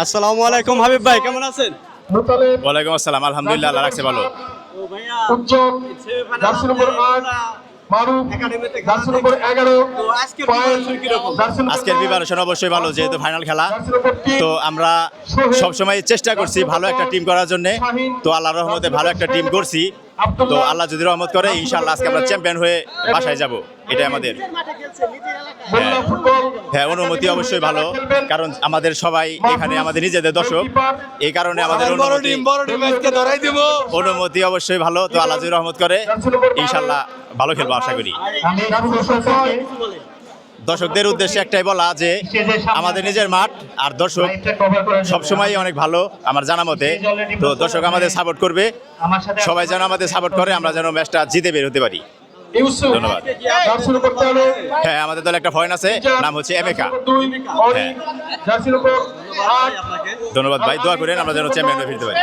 আসসালামু আলাইকুম হাবিব ভাই, কেমন আছেন? ওয়ালাইকুম আসসালাম, আলহামদুলিল্লাহ, আল্লাহ রাখছে ভালো। উজ্জ্বল জার্সি নম্বর 8 মারুফ জার্সি নম্বর 11 আজকের প্রিপারেশন অবশ্যই ভালো, যেহেতু ফাইনাল খেলা। তো আমরা সবসময় চেষ্টা করছি ভালো একটা টিম করার জন্য। তো আল্লাহর রহমতে ভালো একটা টিম করছি। তো আল্লাহ যদি রহমত করে ইনশাআল্লাহ আজকে আমরা চ্যাম্পিয়ন হয়ে বাসায় যাব, এটাই আমাদের। হ্যাঁ, অনুমতি অবশ্যই ভালো, কারণ আমাদের সবাই এখানে আমাদের নিজেদের দর্শক, এই কারণে আমাদের অনুমতি অবশ্যই ভালো। তো আল্লাহ যদি রহমত করে ইনশাআল্লাহ ভালো খেলবো আশা করি। দর্শকদের উদ্দেশ্যে একটাই বলা যে আমাদের নিজের মাঠ, আর দর্শক সবসময় অনেক ভালো আমার জানা মতে। তো দর্শক আমাদের সাপোর্ট করবে, সবাই যেন আমাদের সাপোর্ট করে, আমরা যেন ম্যাচটা জিতে বের হতে পারি। ধন্যবাদ। হ্যাঁ, আমাদের দলে একটা ফরেন আছে, নাম হচ্ছে এমেকা। হ্যাঁ, ধন্যবাদ ভাই, দোয়া করেন আমরা যেন চ্যাম্পিয়ন হয়ে ফিরতে পারি।